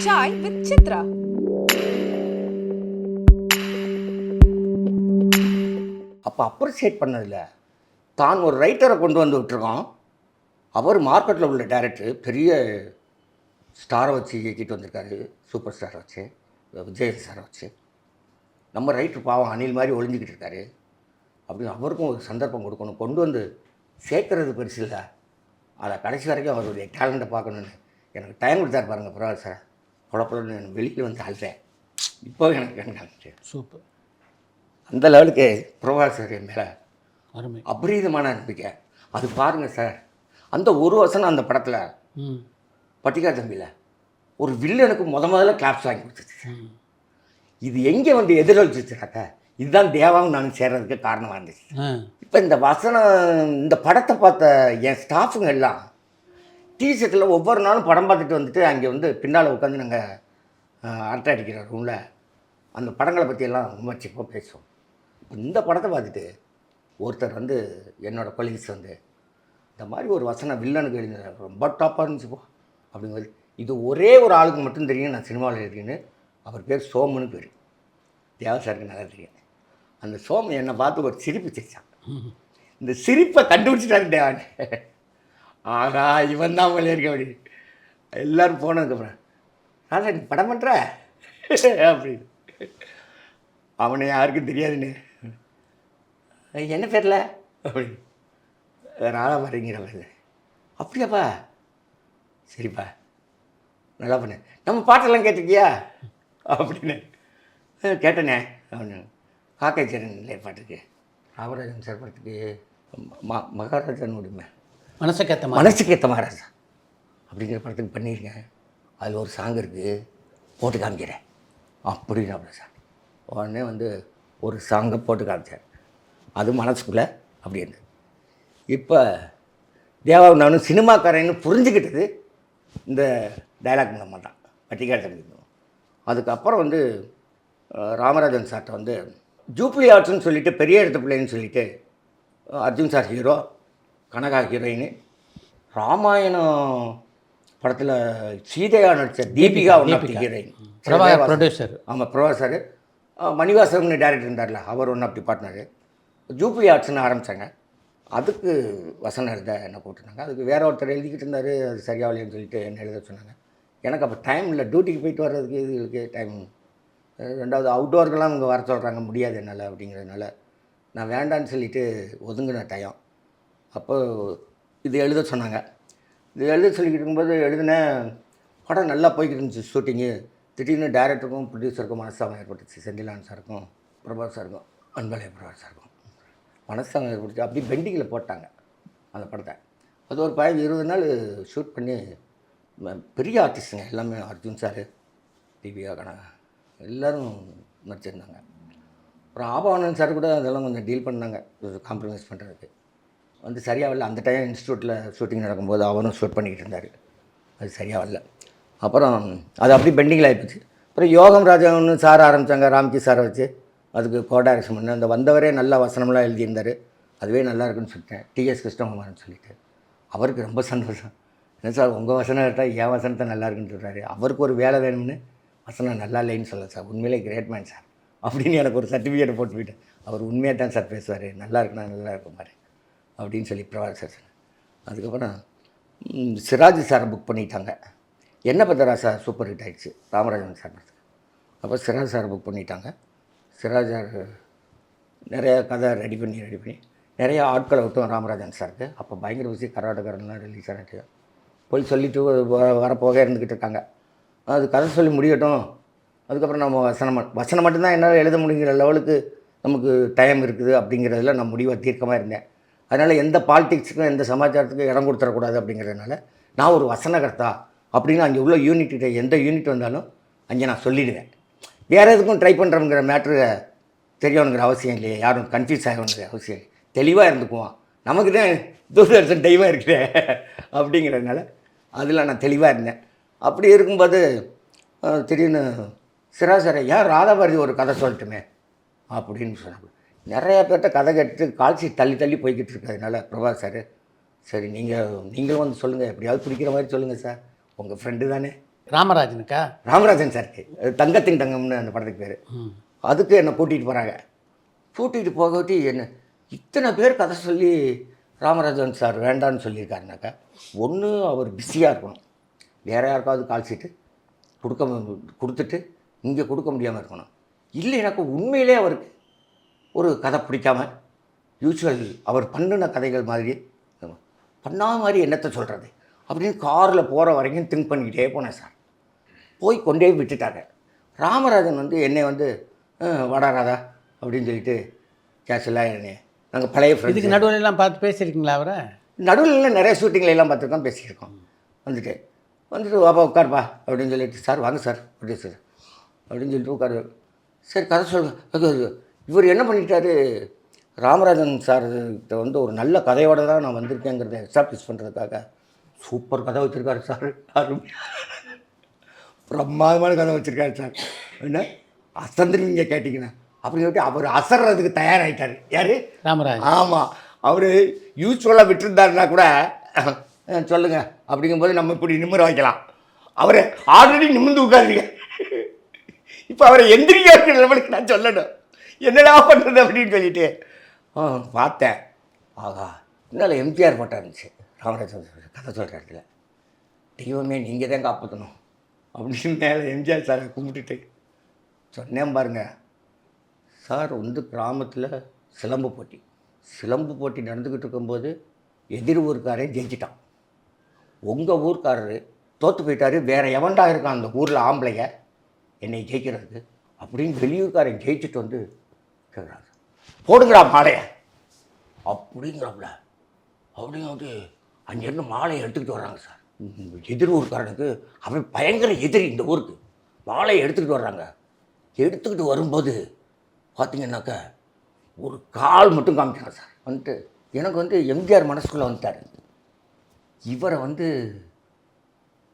Chai with Chitra. அப்போ appreciate பண்ணதில்ல. தான் ஒரு ரைட்டரை கொண்டு வந்து விட்டுருக்கோம். அவர் மார்க்கெட்டில் உள்ள டைரக்டர் பெரிய ஸ்டாரை வச்சு இயக்கிட்டு வந்திருக்காரு. சூப்பர் ஸ்டாரை வச்சு, விஜய் சாரை வச்சு. நம்ம ரைட்டர் பாவம் அணில் மாதிரி ஒளிஞ்சிக்கிட்டு இருக்காரு. அப்படி அவருக்கும் ஒரு சந்தர்ப்பம் கொடுக்கணும். கொண்டு வந்து சேர்க்கறது பெருசு இல்லை, அதை கடைசி வரைக்கும் அவருடைய டேலண்ட்டை பார்க்கணுன்னு எனக்கு டைம் கொடுத்தாரு பாருங்கள். பரவாயில்ல சார், குழப்பம்னு எனக்கு வெளியில் வந்து அழுதேன். இப்போ எனக்கு சூப்பர். அந்த லெவலுக்கு பிரபாகர் சார் என் மேலே அருமை, அபரீதமான நம்பிக்கை. அது பாருங்கள் சார், அந்த ஒரு வசனம் அந்த படத்தில் பட்டிக்கார் தம்பியில் ஒரு வில்லனுக்கு முதல்ல கிளாப்ஸ் வாங்கி கொடுத்துச்சு. இது எங்கே வந்து எதிரொலிச்சிச்சுனாக்கா, இதுதான் தேவாவும் நானும் சேர்றதுக்கு காரணமாக இருந்துச்சு. இப்போ இந்த வசனம், இந்த படத்தை பார்த்த என் ஸ்டாஃபுங்க எல்லாம் டிஷர்ட்டில் ஒவ்வொரு நாளும் படம் பார்த்துட்டு வந்துட்டு அங்கே வந்து பின்னால் உட்காந்து நாங்கள் அரட்டை அடிக்கிற ரூமில் அந்த படங்களை பற்றியெல்லாம் விமர்சிப்போம், பேசுவோம். இந்த படத்தை பார்த்துட்டு ஒருத்தர் வந்து என்னோடய கொலீக்ஸ் வந்து இந்த மாதிரி ஒரு வசனம் வில்லனுக்கு எழுதின ரொம்ப டாப்பாக இருந்துச்சுப்போ அப்படிங்கிறது. இது ஒரே ஒரு ஆளுக்கு மட்டும் தெரியும் நான் சினிமாவில் எழுதின்னு. அவர் பேர் சோமுன்னு பேர். தேவா சாருக்கு நல்லா தெரியும். அந்த சோமு என்னை பார்த்து ஒரு சிரிப்பு சிரிச்சான். இந்த சிரிப்பை கண்டுபிடிச்சிட்டாரு தேவான். ஆகா, இவன் தான் போல இருக்க அப்படி. எல்லோரும் போனதுக்கப்புறம் அதான் நீ படம் பண்ணுற அப்படின்னு. அவனை யாருக்கும் தெரியாதுன்னு. என்ன பேரில் அப்படி ராதா வரீங்கிறவர். அப்படியாப்பா, சரிப்பா, நல்லா பண்ணு. நம்ம பாட்டெல்லாம் கேட்டிருக்கியா அப்படின்னு. கேட்டனே அப்படின்னு. காக்காய்ச்சரன் இல்லையா பாட்டுக்கு, ராமராஜன் சார் பாட்டுக்கு மகாராஜன் உரிமை, மனசுக்கேற்ற மகாராஜா அப்படிங்கிற படத்துக்கு பண்ணியிருக்கேன். அதில் ஒரு சாங் இருக்குது, போட்டு காமிக்கிறேன் அப்படின்னு. அப்படி சார் உடனே வந்து ஒரு சாங்கை போட்டு காமிச்சார். அது மனசுக்குள்ளே அப்படி இருந்தது. இப்போ தேவாவை நானும் சினிமாக்காரன்னு புரிஞ்சுக்கிட்டது இந்த டைலாக் மூலமாக தான், பட்டிக்காடு தம்பி. அதுக்கப்புறம் வந்து ராமராஜன் சார்கிட்ட வந்து ஜூப்ளி ஆர்ட்ஸ்னு சொல்லிவிட்டு பெரிய இடத்து பிள்ளைன்னு சொல்லிவிட்டு Arjun sir hero, Kanaka heroine, Ramayanam படத்தில் சீதையா நடித்த Deepika one of the heroine, producer. ஆமாம், ப்ரொடியூசர். மணிவாசகம்னு டேரக்டர் இருந்தார்ல, அவர் one of the partner. Jubilee ஆர்ட்ஸ்னு ஆரம்பித்தாங்க. அதுக்கு வசனம் எழுத என்ன போட்டிருந்தாங்க. அதுக்கு வேற ஒருத்தர் எழுதிக்கிட்டு இருந்தார். அது சரியாகலைன்னு சொல்லிட்டு என்ன எழுத சொன்னாங்க. எனக்கு அப்போ டைம் இல்லை, டியூட்டிக்கு போயிட்டு வர்றதுக்கு இதுகளுக்கு டைம். ரெண்டாவது அவுட்டோருக்கெல்லாம் இங்கே வர சொல்கிறாங்க, முடியாது என்னால் அப்படிங்கிறதுனால நான் வேண்டான்னு சொல்லிவிட்டு ஒதுங்கின டைம். அப்போது இது எழுத சொன்னாங்க. இது எழுத சொல்லிக்கிட்டு இருக்கும்போது எழுதினேன். படம் நல்லா போய்கிட்டு இருந்துச்சு ஷூட்டிங்கு. திடீர்னு டேரக்டருக்கும் ப்ரொடியூசருக்கும் மனஸ்தாபம் ஏற்பட்டுச்சு. செந்திலான் சாருக்கும் பிரபாஸ் சாருக்கும், அன்பழகன் பிரபாஸ் சாருக்கும் மனஸ்தாபம் ஏற்பட்டுச்சு. அப்படி பெண்டிங்கில் போட்டாங்க அந்த படத்தை. அது ஒரு 20 நாள் ஷூட் பண்ணி பெரிய ஆர்டிஸ்ட்டுங்க எல்லாமே, அர்ஜுன் சார், தீபிகா, கனகா எல்லோரும் நடிச்சிருந்தாங்க. அப்புறம் ஆபவானன் சார் கூட அதெல்லாம் கொஞ்சம் டீல் பண்ணாங்க, காம்ப்ரமைஸ் பண்ணுறதுக்கு. வந்து சரியாக வரல. அந்த டைம் இன்ஸ்டியூட்டில் ஷூட்டிங் நடக்கும்போது அவரும் ஷூட் பண்ணிக்கிட்டு இருந்தார். அது சரியாக வரல. அப்புறம் அது அப்படி பெண்டிங்கில் ஆகிப்போச்சு. அப்புறம் யோகம் ராஜான்னு சார் ஆரம்பித்தாங்க, ராம்கி சாரை வச்சு. அதுக்கு கோடாரேஷன் பண்ணேன். அந்த வந்தவரே நல்ல வசனம்லாம் எழுதியிருந்தார். அதுவே நல்லா இருக்குன்னு சொல்லிட்டேன். டிஎஸ் கிருஷ்ணகுமார்னு சொல்லிட்டு. அவருக்கு ரொம்ப சந்தோஷம். என்ன சார், உங்கள் வசனம் கேட்டால் என் வசனத்தை நல்லா இருக்குன்னு சொல்கிறாரு. அவருக்கு ஒரு வேலை வேணும்னு வசனம் நல்லா இல்லைன்னு சொல்ல சார், உண்மையிலே கிரேட் மேன் சார் அப்படின்னு எனக்கு ஒரு சர்டிஃபிகேட்டை போட்டு போயிட்டேன். அவர் உண்மையாக தான் சார் பேசுவார், நல்லா இருக்குன்னா நல்லா இருக்கும் பாரு அப்படின்னு சொல்லி பிரபாகர் சார் சொன்னேன். அதுக்கப்புறம் சிராஜ் சாரை புக் பண்ணிட்டாங்க. என்ன பத்திரா சார் சூப்பர் ஹிட் ஆகிடுச்சு ராமராஜன் சார் படத்துக்கு. அப்போ சிராஜ் சாரை புக் பண்ணிட்டாங்க. சிராஜ் சார் நிறையா கதை ரெடி பண்ணி நிறையா ஆட்களை விட்டோம் ராமராஜன் சாருக்கு. அப்போ பயங்கர விஷயம், கர்நாடகரெலாம் ரிலீஸ் ஆகிட்டு போய் சொல்லிவிட்டு வரப்போக இருந்துக்கிட்டு இருக்காங்க. அது கதை சொல்லி முடியட்டும், அதுக்கப்புறம் நம்ம வசனம் மட்டும்தான் என்னால் எழுத முடியுங்கிற லெவலுக்கு நமக்கு டைம் இருக்குது அப்படிங்கிறதுல நான் முடிவாக தீர்க்கமாக இருந்தேன். அதனால் எந்த பாலிடிக்ஸுக்கும் எந்த சமாச்சாரத்துக்கும் இடம் கொடுத்துடக்கூடாது அப்படிங்கிறதுனால நான் ஒரு வசனகர்த்தா அப்படின்னு அங்கே உள்ள யூனிட்டிட்ட எந்த யூனிட் வந்தாலும் அங்கே நான் சொல்லிடுவேன். வேறு எதுக்கும் ட்ரை பண்ணுறோங்கிற மேட்ரு தெரியணுங்கிற அவசியம் இல்லையே, யாரும் கன்ஃபியூஸ் ஆகணுங்கிற அவசியம் இல்லை. தெளிவாக இருந்துக்குவான், நமக்கு தான் தூர்தர்ஷன் டைமாக இருக்குது அப்படிங்கிறதுனால அதில் நான் தெளிவாக இருந்தேன். அப்படி இருக்கும்போது திடீர்னு சிராசரை ஏன் ராதாபாரதி ஒரு கதை சொல்லட்டுமே அப்படின்னு சொன்னாங்க. நிறையா பேர்கிட்ட கதை கேட்டு கால்சி தள்ளி போய்கிட்டு இருக்கிறதுனால பிரபாஸ் சார், சரி நீங்களும் வந்து சொல்லுங்கள், எப்படியாவது பிடிக்கிற மாதிரி சொல்லுங்கள் சார், உங்கள் ஃப்ரெண்டு தானே ராமராஜனுக்கா? ராமராஜன் சாருக்கு, தங்கத்தின் தங்கம்னு அந்த படத்துக்கு பேர். ம். அதுக்கு என்னை கூட்டிகிட்டு போகிறாங்க. கூட்டிகிட்டு போகட்டி என்ன இத்தனை பேர் கதை சொல்லி ராமராஜன் சார் வேண்டான்னு சொல்லியிருக்காருனாக்கா, ஒன்று அவர் பிஸியாக இருக்கணும், வேறு யாருக்காவது கால் ஷீட்டு கொடுத்துட்டு இங்கே கொடுக்க முடியாமல் இருக்கணும். இல்லைனாக்கா உண்மையிலே அவருக்கு ஒரு கதை பிடிக்காம யூஸ்வல் அவர் பண்ணின கதைகள் மாதிரி பண்ணாத மாதிரி என்னத்தை சொல்கிறது அப்படின்னு காரில் போகிற வரைக்கும் திங்க் பண்ணிக்கிட்டே போனேன் சார். போய் கொண்டே விட்டுட்டாங்க. ராமராஜன் வந்து என்னை வந்து வாடா ராதா அப்படின்னு சொல்லிட்டு கேஷுவலாக என்னை நாங்கள் பழைய இதுக்கு ஃப்ரெண்ட்ஸ் நடுவில் எல்லாம் பார்த்து பேசியிருக்கீங்களா அவரை? நடுவில் நிறைய ஷூட்டிங்கில் எல்லாம் பார்த்துருக்கோம், பேசியிருக்கோம். வந்துட்டு வாப்பா உட்காருப்பா அப்படின்னு சொல்லிட்டு, சார் வாங்க சார் அப்படி சார் அப்படின்னு சொல்லிட்டு உட்காரு. சரி கதை சொல்லுங்க. இவர் என்ன பண்ணிட்டாரு, ராமராஜன் சார்கிட்ட வந்து ஒரு நல்ல கதையோடு தான் நான் வந்திருக்கேங்கிறத எஸ்டாப்ளிஷ் பண்ணுறதுக்காக சூப்பர் கதை வச்சுருக்காரு சார், பிரமாதமான கதை வச்சுருக்காரு சார், என்ன அசந்துருவீங்க கேட்டிங்கன்னா அப்படின்னு சொல்லிட்டு அவர் அசர்றதுக்கு தயாராகிட்டார். யார்? ராமராஜன். ஆமாம். அவர் யூஸ்வலாக விட்டுருந்தாருன்னா கூட சொல்லுங்கள் அப்படிங்கும்போது நம்ம இப்படி நிமிர வைக்கலாம். அவரை ஆல்ரெடி நிமிர்ந்து உட்காருங்க. இப்போ அவரை எந்திரிக்க இருக்கிற லெவலுக்கு நான் சொல்லணும், என்னடா பண்ணுறது அப்படின்னு சொல்லிட்டு பார்த்தேன். ஆகா, என்னால் எம்ஜிஆர் போட்டா இருந்துச்சு ராமராஜன் கதை சொல்கிற இடத்துல. தெய்வமே நீங்கள் தான் காப்பாற்றணும் அப்படின்னு மேலே எம்ஜிஆர் சாரை கும்பிட்டுட்டு சொன்னேன் பாருங்க சார். வந்து கிராமத்தில் சிலம்பு போட்டி நடந்துக்கிட்டு இருக்கும்போது எதிர் ஊருக்காரே ஜெயிச்சிட்டான். உங்கள் ஊருக்காரரு தோற்று போயிட்டார், வேறு எவன்டா இருக்கான் அந்த ஊரில் ஆம்பளைங்க என்னை ஜெயிக்கிறதுக்கு அப்படின்னு வெளியூர்காரன் ஜெயிச்சுட்டு வந்து கேட்குறாங்க, போடுங்கடா மாலையை அப்படிங்கிறாப்புல. அப்படின்னு வந்து அங்கேருந்து மாலையை எடுத்துக்கிட்டு வர்றாங்க சார். எதிர் ஊருக்காரனுக்கு அவன் பயங்கர எதிரி இந்த ஊருக்கு. மாலையை எடுத்துக்கிட்டு வர்றாங்க. எடுத்துக்கிட்டு வரும்போது பார்த்தீங்கன்னாக்கா ஒரு கால் மட்டும் காமிக்கிறாங்க சார். வந்துட்டு எனக்கு வந்து எம்ஜிஆர் மனசுக்குள்ளே வந்துட்டார். இவரை வந்து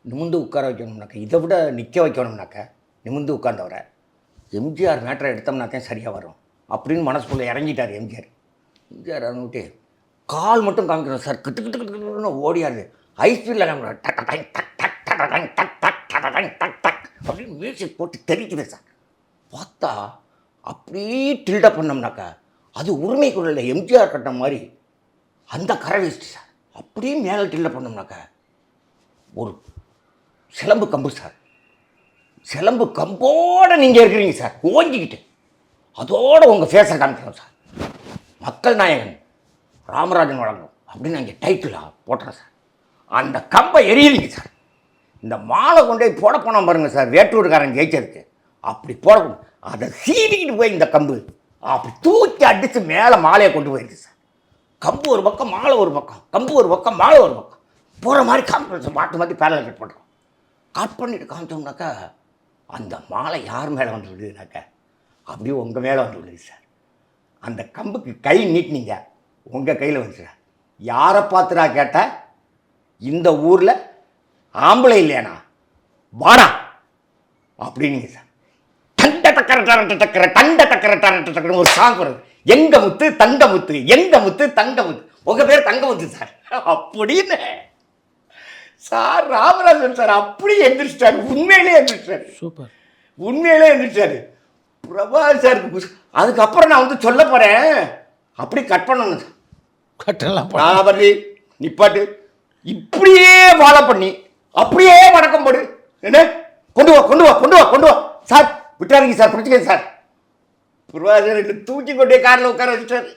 நிமிந்து உட்கார வைக்கணும்னாக்கா, இதை விட நிற்க வைக்கணும்னாக்கா நிமிந்து உட்கார்ந்தவரை எம்ஜிஆர் மேட்டரை எடுத்தோம்னாக்கா சரியாக வரும் அப்படின்னு மனசுக்குள்ளே இறங்கிட்டார் எம்ஜிஆர். எம்ஜிஆர் வந்துட்டு கால் மட்டும் காமிக்கணும் சார். கிட்டு கிட்டு கிட்டுன்னு ஓடியாரு. ஐஸ்பீடில் அப்படின்னு மியூசிக் போட்டு தெரிக்குது சார். பார்த்தா அப்படியே டில்டப் பண்ணோம்னாக்கா அது உரிமை குரலில் எம்ஜிஆர் கட்ட மாதிரி அந்த கரை வேஸ்ட்டு சார். அப்படியே மேலே டில்டப் பண்ணோம்னாக்கா ஒரு சிலம்பு கம்பு சார். சிலம்பு கம்போடு நீங்கள் இருக்கிறீங்க சார், ஓஞ்சிக்கிட்டு அதோடு உங்கள் ஃபேஸை காமிக்கணும் சார். மக்கள் நாயகன் ராமராஜன் வழங்கும் அப்படின்னு அங்கே டைட்டிலாக போட்டுறேன் சார். அந்த கம்பை எரியுறீங்க சார். இந்த மாலை கொண்டு போட போனோம் பாருங்கள் சார், வேட்டூர்காரன் ஜெயிச்சதுக்கு அப்படி போடணும். அதை சீவிக்கிட்டு போய் இந்த கம்பு அப்படி தூக்கி அடித்து மேலே மாலையை கொண்டு போயிடுது சார். கம்பு ஒரு பக்கம், மாலை ஒரு பக்கம், கம்பு ஒரு பக்கம், மாலை ஒரு பக்கம் போகிற மாதிரி காமிச்சு மாற்றி பேரலை கட் பண்ணுறோம். கட் பண்ணிவிட்டு காமிச்சோம்னாக்கா அந்த மாலை யார் மேலே வந்து விழுதுனாக்கா அப்படியே உங்கள் மேலே வந்து விழுது சார். அந்த கம்புக்கு கை நீட்டினீங்க, உங்கள் கையில் வந்துச்சு. யாரை பார்த்துடா கேட்டால் இந்த ஊரில் ஆம்பளை இல்லையாண்ணா வாடா அப்படின்னீங்க சார். டண்ட டக்கர டரட்ட டக்கர டண்ட டக்கர டரட்ட டக்கர ஒரு சாங் வருது. எங்க முத்து தங்க முத்து, எங்க முத்து தங்க முத்து, உங்கள் பேர் தங்க முத்து சார் அப்படின்னு சார். ராமராஜன் சார் அப்படி எந்திரிச்சிட்டாரு, உண்மையிலே எந்திரிச்சிட்டாரு. சூப்பர், உண்மையிலே எந்திரிச்சாரு. பிரபாஸ் சாருக்கு அதுக்கப்புறம் நான் வந்து சொல்ல போகிறேன், அப்படி கட் பண்ணணும் சார். கட்டெல்லாம் பண்ணி நிப்பாட்டு, இப்படியே ஃபாலோ பண்ணி அப்படியே வணக்கம் போடு, என்ன கொண்டு வா கொண்டு வா கொண்டு வா கொண்டு வா சார், விட்டாருங்க சார், பிடிச்சிக்க சார். பிரபாஸ் சார் ரெண்டு தூக்கி கொண்டே காரில் உட்கார வச்சுட்டார்.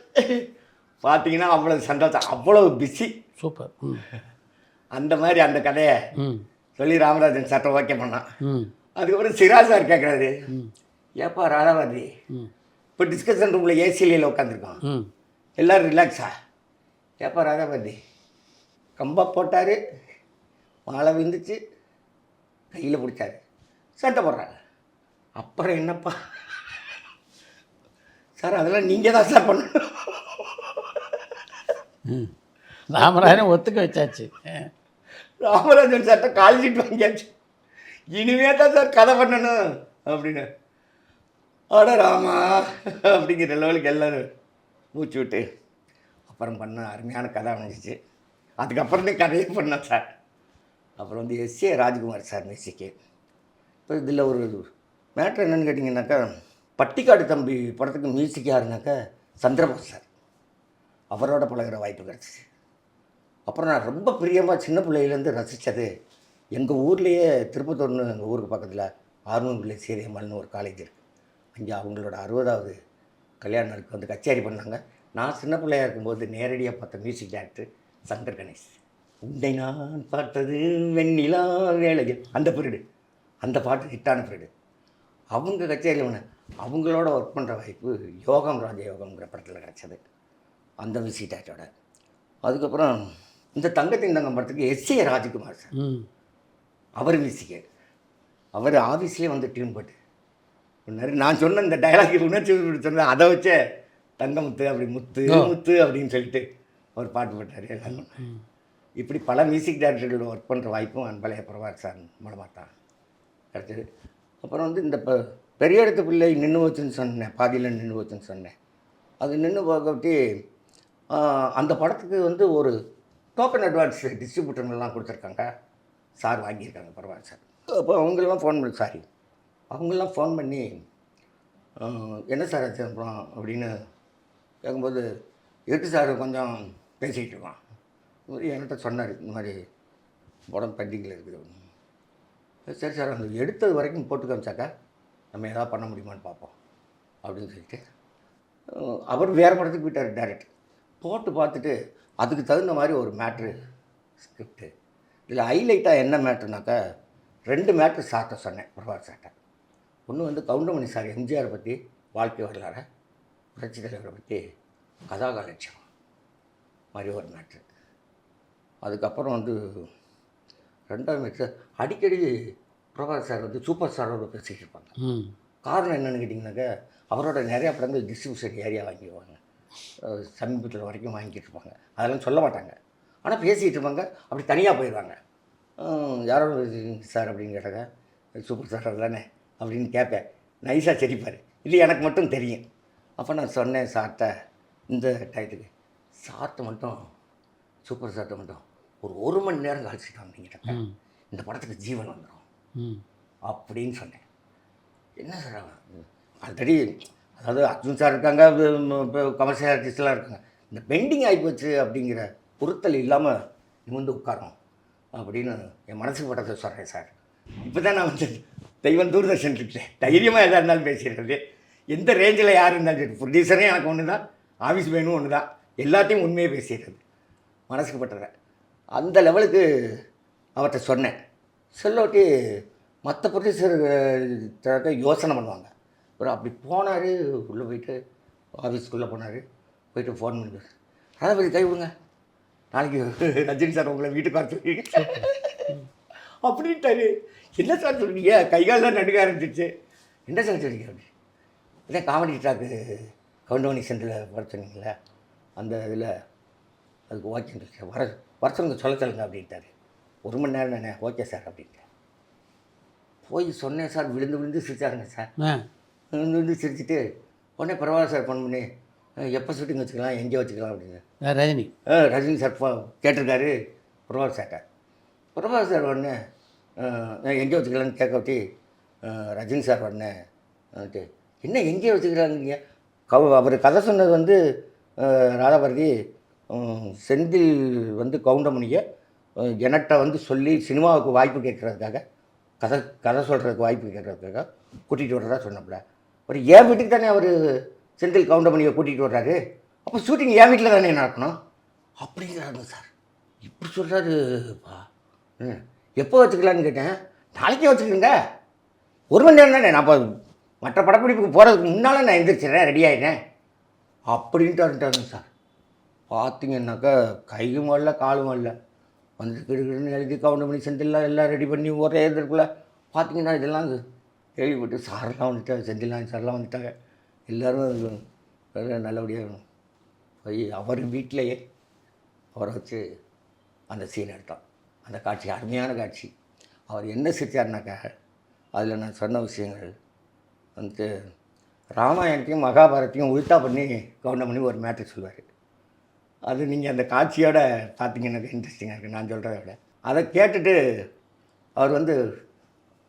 பார்த்தீங்கன்னா அவ்வளோ சந்தோஷம், அவ்வளோ பிஸி. சூப்பர். அந்த மாதிரி அந்த கதையை சொல்லி ராமராஜன் சார்ட்ட ஓகே பண்ணான். அதுக்கப்புறம் சிராஜ் சார் கேட்குறாரு, ஏப்பா ராதாவாதி இப்போ டிஸ்கஷன் ரூமில் ஏசியில் உட்காந்துருக்கோம், எல்லோரும் ரிலாக்ஸா, ஏப்பா ராதாபாதி கம்பா போட்டார், மாலை விழுந்துச்சு, கையில் பிடிச்சாரு, சண்டை போடுறாங்க. அப்புறம் என்னப்பா சார் அதெல்லாம் நீங்கள் தான் சார் பண்ணணும். ராமராஜன் ஒத்துக்க வச்சாச்சு. ராமராஜன் சார்ட்ட கால் ஷீட் வாங்கியாச்சு, இனிமே தான் சார் கதை பண்ணணும் அப்படின்னு. ஆட ராமா அப்படிங்கிற லெவலுக்கு எல்லோரும் மூச்சு விட்டு அப்புறம் பண்ண அருமையான கதை அமைஞ்சிச்சு. அதுக்கப்புறம் தான் கதையே பண்ணேன் சார். அப்புறம் வந்து எஸ்ஏ ராஜ்குமார் சார் மியூசிக்கு. இப்போ இதில் ஒரு மேட்ரு என்னென்னு கேட்டிங்கன்னாக்கா, பட்டிக்காடு தம்பி படத்துக்கு மியூசிக் யாருனாக்கா சந்திரபோஸ் சார். அவரோட பழகுற வாய்ப்பு கிடச்சிச்சு. அப்புறம் நான் ரொம்ப பிரியமாக சின்ன பிள்ளையிலேருந்து ரசித்தது, எங்கள் ஊர்லேயே திருப்பத்தூர்னு எங்கள் ஊருக்கு பக்கத்தில் ஆர்மூர்பிள்ளை சீரியம்மாள்னு ஒரு காலேஜ் இருக்குது. அங்கே அவங்களோட 60வது கல்யாண நாளுக்கு வந்து கச்சேரி பண்ணாங்க. நான் சின்ன பிள்ளையாக இருக்கும்போது நேரடியாக பார்த்த மியூசிக் டைரக்டர் சங்கர் கணேஷ். உன்னை நான் பார்த்தது வெண்ணிலா வேளையில், அந்த பீரியடு, அந்த பாட்டு ஹிட்டான பீரியடு. அவங்க கச்சேரியில் ஒன்று அவங்களோட ஒர்க் பண்ணுற வாய்ப்பு யோகம் ராஜயோகம்ங்கிற படத்தில் கிடச்சது, அந்த மியூசிக் டைரக்டரோட. அதுக்கப்புறம் இந்த தங்கத்தின் தங்கம் படத்துக்கு எஸ்ஏ ராஜ்குமார் சார், அவர் மியூசிக்கு. அவர் ஆஃபீஸ்லேயே வந்து டியூன் போட்டு ஒன்று நான் சொன்ன இந்த டைலாக் உணர்ச்சி சொன்னேன், அதை வச்சே தங்கமுத்து அப்படி முத்து முத்து அப்படின்னு சொல்லிட்டு ஒரு பாட்டு போட்டார் எல்லாரும். இப்படி பல மியூசிக் டைரக்டர்கள் ஒர்க் பண்ணுற வாய்ப்பும் அன்பலைய பிரபாகர் சார் மூலமாக தான் கிடச்சிது. அப்புறம் வந்து இந்த பெரிய இடத்து பிள்ளை நின்று போச்சுன்னு சொன்னேன், பாதியில் நின்று போச்சுன்னு சொன்னேன். அது நின்று போகட்டி அந்த படத்துக்கு வந்து ஒரு டோக்கன் அட்வான்ஸ் டிஸ்ட்ரிபியூட்டர்லாம் கொடுத்துருக்காங்க சார், வாங்கியிருக்காங்க பிரபாகர் சார். அப்போ அவங்கெல்லாம் ஃபோன் பண்ணி அவங்கெல்லாம் ஃபோன் பண்ணி என்ன சார் ஆச்சு அப்புறம் அப்படின்னு கேட்கும்போது, எட்டு சார் கொஞ்சம் பேசிக்கிட்டு இருக்கான். என்கிட்ட சொன்னார், இந்த மாதிரி படம் பெண்டிங்கில் இருக்குது. சரி சார், அந்த எடுத்தது வரைக்கும் போட்டு காமிச்சாக்கா நம்ம எதாவது பண்ண முடியுமான்னு பார்ப்போம் அப்படின்னு சொல்லிட்டு அவர் வேறு படத்துக்கு போயிட்டார் டேரக்டர். போட்டு பார்த்துட்டு அதுக்கு தகுந்த மாதிரி ஒரு மேட்ரு ஸ்கிரிப்டு. இதில் ஹைலைட்டாக என்ன மேட்ருனாக்கா, 2 மேட்ரு சார்ட்ட சொன்னேன் பிரபாகர் சார்ட்ட. ஒன்று வந்து கவுண்டமணி சார் எம்ஜிஆர் பற்றி வாழ்க்கை வரலாறு, புரட்சி தலைவரை பற்றி கதாகாலட்சியம் மாதிரி ஒரு மேட்ரு. அதுக்கப்புறம் வந்து 2வது மேட்ரு அடிக்கடி பிரபாகர் சார் வந்து சூப்பர் ஸ்டாரோடு பேசிகிட்டு இருப்பாங்க. காரணம் என்னென்னு கேட்டிங்கனாக்கா, அவரோட நிறையா படங்கள் டிஸ்ட்ரிபியூஷன் ஏரியா வாங்கிடுவாங்க, சமீபத்தில் வரைக்கும் வாங்கிட்டு இருப்பாங்க. அதெல்லாம் சொல்ல மாட்டாங்க, ஆனால் பேசிகிட்டு இருப்பாங்க. அப்படி தனியாக போயிடுவாங்க. யாரோ சார் அப்படின்னு கேட்டாங்க, சூப்பர் ஸ்டார் தானே அப்படின்னு கேட்பேன். நைஸாக சிரிப்பார், இல்லை எனக்கு மட்டும் தெரியும். அப்போ நான் சொன்னேன் சார்கிட்ட, இந்த டயத்துக்கு சார்ட்ட மட்டும் சூப்பர் ஸ்டார்ட்ட மட்டும் ஒரு மணி நேரம் கழிச்சிட்டு வந்தீங்கிட்ட இந்த படத்துக்கு ஜீவன் வந்துடும் அப்படின்னு சொன்னேன். என்ன சார் ஆல்ரெடி, அதாவது அர்ஜுன் சார் இருக்காங்க, இப்போ கமர்ஷியல் ஆர்டிஸ்ட்லாம் இருக்காங்க, இந்த பெண்டிங் ஆகிப்போச்சு அப்படிங்கிற பொருத்தல் இல்லாமல் நிமிர்ந்து உட்காரோம் அப்படின்னு என் மனசுக்கு பட்டதை சொல்கிறேன் சார். இப்போ தான் நான் வந்து தெய்வம் தூர்தர்ஷன் இருக்கேன், தைரியமாக எதாக இருந்தாலும் பேசிடுறது. எந்த ரேஞ்சில் யார் இருந்தாலும் சரி, ப்ரொடியூசரே எனக்கு ஒன்று தான், ஆஃபீஸ் வேணும் ஒன்று தான், எல்லாத்தையும் உண்மையை பேசிடுறது மனசுக்கு பட்டதை. அந்த லெவலுக்கு அவர்கிட்ட சொன்னேன். சொல்லோட்டி மற்ற ப்ரொடியூசர் யோசனை பண்ணுவாங்க. அப்புறம் அப்படி போனார், உள்ளே போயிட்டு ஆஃபீஸ்க்குள்ளே போனார். போயிட்டு ஃபோன் பண்ணி அதான் போய் கை விடுங்க, நாளைக்கு ரஜினி சார் உங்களை வீட்டுக்கு வர சொல்லிட்டு அப்படின்ட்டாரு. என்ன சார் சொல்கிறீங்க, கைகாலெலாம் நடுக்க ஆரம்பிச்சிச்சு. என்ன சார் சொல்கிறீங்க அப்படி, இதே காமெடி ட்ராக்கு கவுண்டமணி சென்டரில் வர சொன்னீங்களே, அந்த இதில் அதுக்கு ஓகே சார், வர சொல்லுங்க, சொல்லுங்க அப்படின்ட்டாரு. 1 மணி நேரம் தானே, ஓகே சார் அப்படின்ட்டு போய் சொன்னேன் சார். விழுந்து சிரிச்சாருங்க சார். விழுந்து சிரிச்சுட்டு உடனே பிரபாகர் சார் ஃபோன் பண்ணி, எப்போ ஷூட்டிங் வச்சுக்கலாம், எங்கே வச்சுக்கலாம் அப்படின்னு. ரஜினி சார் கேட்டிருக்காரு பிரபாகர் சார்ட்ட. பிரபாகர் சார் உடனே எங்கே வச்சுக்கலான்னு கேட்க விட்டு, ரஜினி சார் உடனே என்ன எங்கே வச்சுக்கிறாங்க, அவர் கதை சொன்னது வந்து ராதாபாரதி செந்தில் வந்து கவுண்டமணியை எனட்ட வந்து சொல்லி சினிமாவுக்கு வாய்ப்பு கேட்குறதுக்காக, கதை சொல்கிறதுக்கு வாய்ப்பு கேட்குறதுக்காக கூட்டிகிட்டு வர்றதா சொன்னப்பல. ஒரு என் வீட்டுக்கு தானே அவர் செந்தில் கவுண்டமணியை கூட்டிகிட்டு வர்றாரு, அப்போ ஷூட்டிங் என் வீட்டில் தானே நடக்கணும் அப்படிங்கிறாங்க சார். இப்படி சொல்கிறாருப்பா. எப்போ வச்சுக்கலான்னு கேட்டேன். நாளைக்கே வச்சுக்கோங்க, 1 மணி நேரம் தானே, நான் இப்போ மற்ற படப்பிடிப்புக்கு போகிறதுக்கு முன்னால் நான் எந்திரிச்சிடறேன், ரெடி ஆகிட்டேன் அப்படின்ட்டு சார். பார்த்தீங்கன்னாக்கா கையும் வரல காலும் வரல, வந்து கிடுக்கிடுன்னு எழுதி கவுண்டமணி செந்தில்லாம் எல்லாம் ரெடி பண்ணி ஒரே இதுக்குள்ளே பார்த்தீங்கன்னா இதெல்லாம் கேள்விப்பட்டு சாரெல்லாம் வந்துட்டாங்க, செந்தில்லாம் சார்லாம் வந்துட்டாங்க. எல்லோரும் நல்லபடியாக போய் அவர் வீட்டிலையே அவரை வச்சு அந்த சீன் எடுத்தோம். அந்த காட்சி அருமையான காட்சி. அவர் என்ன சிரிச்சார்னாக்கா, அதில் நான் சொன்ன விஷயங்கள் வந்து ராமாயணத்தையும் மகாபாரத்தையும் உல்ட்டா பண்ணி கவுண்டமணி ஒரு மேட்ரு சொல்லுவார். அது நீங்கள் அந்த காட்சியோட பார்த்தீங்கன்னாக்கா இன்ட்ரெஸ்டிங்காக இருக்குது. நான் சொல்கிறத விட அதை கேட்டுட்டு அவர் வந்து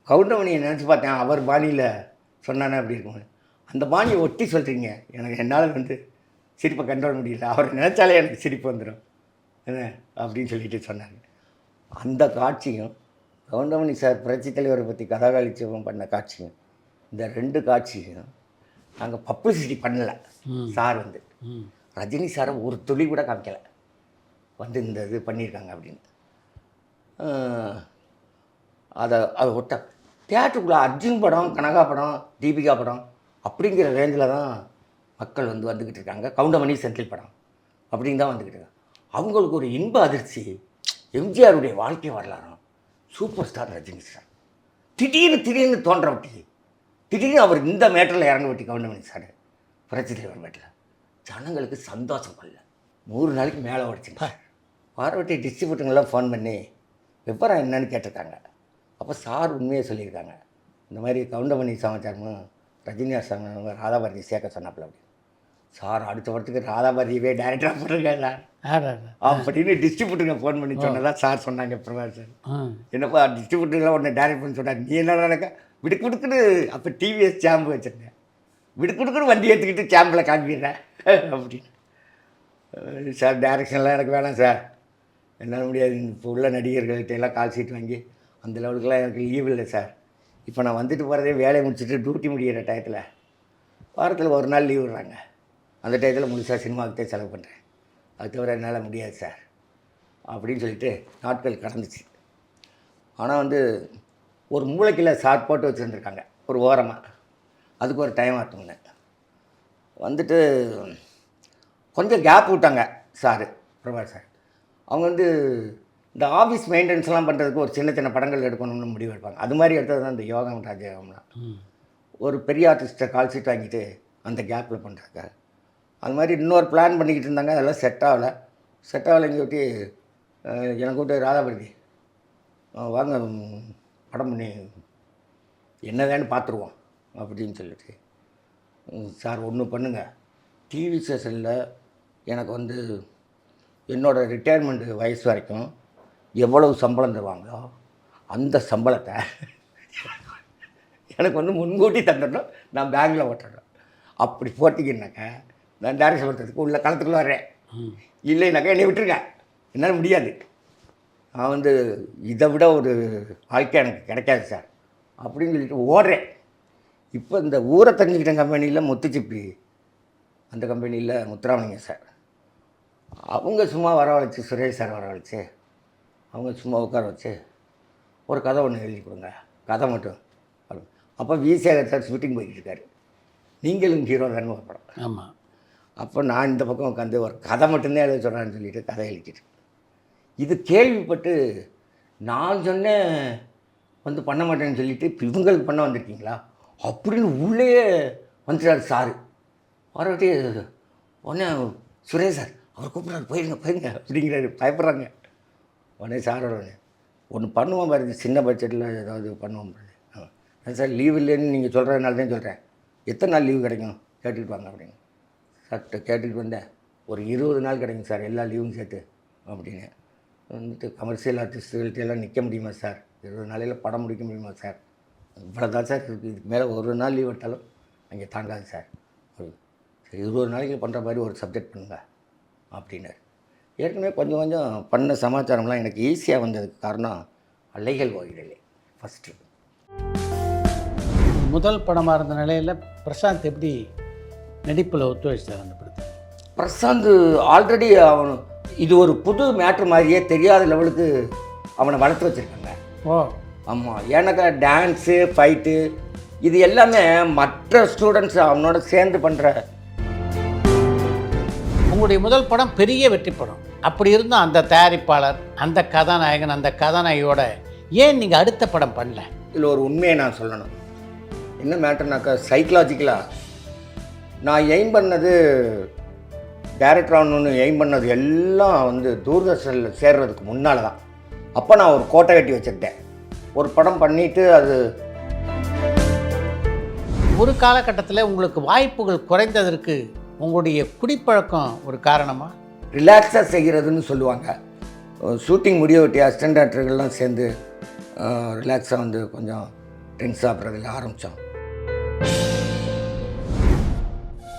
கவுண்டமணியை நினச்சி பார்த்தேன், அவர் பாணியில் சொன்னானே அப்படி இருக்கும். அந்த பாணியை ஒட்டி சொல்கிறீங்க, எனக்கு என்னால் வந்து சிரிப்பை கண்ட்ரோல் முடியல, அவரை நினச்சாலே எனக்கு சிரிப்பு வந்துடும் என்ன அப்படின்னு சொல்லிட்டு சொன்னாங்க. அந்த காட்சியும் கவுண்டமணி சார் புரட்சி தலைவரை பற்றி கதாகாலிச்சம் பண்ண காட்சியும், இந்த 2 காட்சியும் நாங்கள் பப்ளிசிட்டி பண்ணலை. சார் வந்து ரஜினி சாரை ஒரு துளி கூட காமிக்கலை, வந்து இந்த இது பண்ணியிருக்காங்க அப்படின்னு. அதை ஒட்ட தியேட்டருக்குள்ளே அர்ஜுன் படம், கனகா படம், தீபிகா படம் அப்படிங்கிற ரேஞ்சில் தான் மக்கள் வந்து வந்துக்கிட்டு இருக்காங்க. கவுண்டமணி செந்தில் படம் அப்படின்னு தான் வந்துக்கிட்டு இருக்காங்க. அவங்களுக்கு ஒரு இன்ப அதிர்ச்சி. எம்ஜிஆருடைய வாழ்க்கை வரலாறும் சூப்பர் ஸ்டார் ரஜினி சார் திடீர்னு தோன்ற வட்டி, திடீர்னு அவர் இந்த மேட்டரில் இறங்க வட்டி கவுண்டமணி சார் புரட்சி தலைவர் மேட்டில் ஜனங்களுக்கு சந்தோஷம் பண்ணல. 100 நாளைக்கு மேலே ஓடிச்சுங்க. பார்வட்டி டிஸ்ட்ரிபியூட்டருங்கெல்லாம் ஃபோன் பண்ணி விவரம் என்னன்னு கேட்டிருக்காங்க. அப்போ சார் உண்மையை சொல்லியிருக்காங்க, இந்த மாதிரி கவுண்டமணி சமாச்சாரமும் ரஜினிகாந்த் சார் ராதாபாரதி சேர்க்க சொன்னாப்புல அப்படி. சார் அடுத்த படத்துக்கு ராதாபாரதியவே டைரக்டராக போட்டிருக்காங்க அப்படின்னு டிஸ்ட்ரிபியூட்டருங்க ஃபோன் பண்ணி சொன்னதா சார் சொன்னாங்க. பிரபாகர் சார் என்னப்பா டிஸ்ட்ரிபியூட்டர்லாம் ஒன்று டைரக்ட் பண்ணி சொன்னாங்க, நீ என்ன நடக்க விடுக்குன்னு. அப்போ டிவிஎஸ் சாம்பு வச்சுருந்தேன், விடுக்குன்னு வண்டி ஏற்றுக்கிட்டு சாம்பில் காமிக்கிறேன் அப்படின்னு. சார் டைரக்ஷன்லாம் எனக்கு வேணாம் சார், என்னால் முடியாது. இப்போ உள்ள நடிகர்கள்ட்ட எல்லாம் கால் சீட் வாங்கி அந்த லெவலுக்குலாம் எனக்கு லீவ் இல்லை சார். இப்போ நான் வந்துட்டு போகிறதே வேலையை முடிச்சுட்டு டியூட்டி முடிகிற டயத்தில் வாரத்தில் ஒரு நாள் லீவ் விடுறாங்க. அந்த டயத்தில் முழுசாக சினிமாவுக்கு தான் செலவு பண்ணுறேன், அது தவிர என்னால் முடியாது சார் அப்படின்னு சொல்லிட்டு நாட்கள் கடந்துச்சு. ஆனால் வந்து ஒரு மூளைக்கில் சாட் போட்டு வச்சுருந்துருக்காங்க ஒரு ஓரமாக, அதுக்கு ஒரு டைம் ஆட்டுங்க. வந்துட்டு கொஞ்சம் கேப் விட்டாங்க சார், பிரபாகர் சார். அவங்க வந்து இந்த ஆஃபீஸ் மெயின்டெனன்ஸ்லாம் பண்ணுறதுக்கு ஒரு சின்ன சின்ன படங்கள் எடுக்கணும்னு முடிவு எடுப்பாங்க. அது மாதிரி எடுத்தது தான் இந்த யோகம் ராஜயோகம்லாம். ஒரு பெரிய ஆர்டிஸ்ட்டை கால் சீட் வாங்கிட்டு அந்த கேப்பில் பண்ணுறாங்க. அது மாதிரி இன்னொரு பிளான் பண்ணிக்கிட்டு இருந்தாங்க, அதெல்லாம் செட் ஆகலைங்க ஒட்டி எனக்கு விட்டு ராதாபதி வாங்க படம் பண்ணி என்னதான்னு பார்த்துருவோம் அப்படின்னு சொல்லிட்டு. சார் ஒன்று பண்ணுங்கள், டிவி ஸ்டேஷனில் எனக்கு வந்து என்னோடய ரிட்டையர்மெண்ட்டு வயசு வரைக்கும் எவ்வளவு சம்பளம் தருவாங்களோ அந்த சம்பளத்தை எனக்கு வந்து முன்கூட்டி தந்துடணும், நான் பேங்கில் ஓட்டுறேன். அப்படி போட்டிங்கன்னாக்கா நான் டேரக்ஷன் பண்ணுறதுக்கு உள்ள களத்துக்குள்ளே வர்றேன், இல்லைனாக்கா என்னை விட்டுருங்க, என்னால் முடியாது. நான் வந்து இதை விட ஒரு வாழ்க்கை எனக்கு கிடைக்காது சார் அப்படின்னு சொல்லிட்டு ஓடுறேன். இப்போ இந்த ஊரை தெரிஞ்சுக்கிட்ட கம்பெனியில் முத்துச்சிப்பி, அந்த கம்பெனியில் முத்துராமலிங்க சார், அவங்க சும்மா வரவழைச்சி, சுரேஷ் சார் வரவழைச்சி அவங்க சும்மா உட்கார வச்சு ஒரு கதை ஒன்று எழுதி கொடுங்க, கதை மட்டும். அப்போ விசேகர் சார் ஷூட்டிங் போய்கிட்டு இருக்காரு, நீங்களும் ஹீரோ தானே ஒரு படம். ஆமாம். அப்போ நான் இந்த பக்கம் உட்காந்து ஒரு கதை மட்டும்தான் எழுத சொல்கிறேன்னு சொல்லிட்டு கதை எழுதிட்டு, இது கேள்விப்பட்டு நான் சொன்னேன் வந்து பண்ண மாட்டேன்னு சொல்லிட்டு இப்போ இவங்களுக்கு பண்ண வந்திருக்கீங்களா அப்படின்னு உள்ளே வந்துட்டார் சார். வரவிட்டு உடனே சுரேஷ் சார் அவர் கூப்பிட்றாரு, போயிருங்க அப்படிங்கிறாரு, பயப்படுறாங்க. உடனே சாரோட ஒன்று பண்ணுவோம் பாருங்க, சின்ன பட்ஜெட்டில் ஏதாவது பண்ணுவோம் பாருங்க. சார் லீவ் இல்லைன்னு நீங்கள் சொல்கிறதுனால தான் சொல்கிறேன், எத்தனை நாள் லீவு கிடைக்கும் கேட்டுக்கிட்டு வாங்க அப்படின்னு. சார்கிட்ட கேட்டுக்கிட்டு வந்தேன், ஒரு 20 நாள் கிடைக்கும் சார் எல்லா லீவும் சேர்த்து அப்படின்னு. வந்துட்டு கமர்ஷியல் ஆர்டிஸ்ட்டுகள்கிட்ட எல்லாம் நிற்க முடியுமா சார், 20 நாளையில் படம் முடிக்க முடியுமா சார், இவ்வளோ தான் சார் இருக்குது, இதுக்கு மேலே ஒரு நாள் லீவ் விட்டாலும் அங்கே தாங்காது சார். சரி 20 நாளைக்கு பண்ணுற மாதிரி ஒரு சப்ஜெக்ட் பண்ணுங்க அப்படின்னாரு. ஏற்கனவே கொஞ்சம் கொஞ்சம் பண்ண சமாச்சாரம்லாம் எனக்கு ஈஸியாக வந்ததுக்கு காரணம் அலைகள் ஓய்வில்லை ஃபஸ்ட்டு. முதல் படமாக இருந்த நிலையில் பிரசாந்த் எப்படி நடிப்பில் ஒத்துழைச்சார் அந்த படத்தில்? பிரசாந்த் ஆல்ரெடி அவன் இது ஒரு புது மேட்ரு மாதிரியே தெரியாத லெவலுக்கு அவனை வளர்த்து வச்சுருக்காங்க. ஓ ஆமாம், ஏன்னாக்கா டான்ஸு ஃபைட்டு இது எல்லாமே மற்ற ஸ்டூடெண்ட்ஸ் அவனோட சேர்ந்து பண்ணுற. உங்களுடைய முதல் படம் பெரிய வெற்றி படம், அப்படி இருந்தும் அந்த தயாரிப்பாளர், அந்த கதாநாயகன், அந்த கதாநாயகியோட ஏன் நீங்கள் அடுத்த படம் பண்ணல? இதில் ஒரு உண்மையை நான் சொல்லணும். என்ன மேட்டர்னாக்கா சைக்கலாஜிக்கலாக நான் எய்ம் பண்ணது டைரக்டர் ஆகணுன்னு எய்ம் பண்ணது எல்லாம் வந்து தூர்தர்ஷனில் சேர்றதுக்கு முன்னால் தான். அப்போ நான் ஒரு கோட்டை கட்டி வச்சுக்கிட்டேன், ஒரு படம் பண்ணிவிட்டு அது ஒரு காலகட்டத்தில் உங்களுக்கு வாய்ப்புகள் குறைந்ததற்கு உங்களுடைய குடிப்பழக்கம் ஒரு காரணமா? ரிலாக்ஸாக செய்கிறதுன்னு சொல்லுவாங்க. ஷூட்டிங் முடிய ஒட்டி அசிஸ்டன்ட் டாக்டர்கள்லாம் சேர்ந்து ரிலாக்ஸாக வந்து கொஞ்சம் ட்ரிங்க்ஸ் சாப்பிட்றதுல ஆரம்பித்தோம்.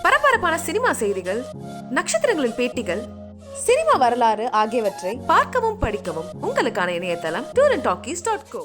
பரபரப்பான சினிமா செய்திகள், நட்சத்திரங்களின் பேட்டிகள், சினிமா வரலாறு ஆகியவற்றை பார்க்கவும் படிக்கவும் உங்களுக்கான இணையதளம் tourantalkies.co.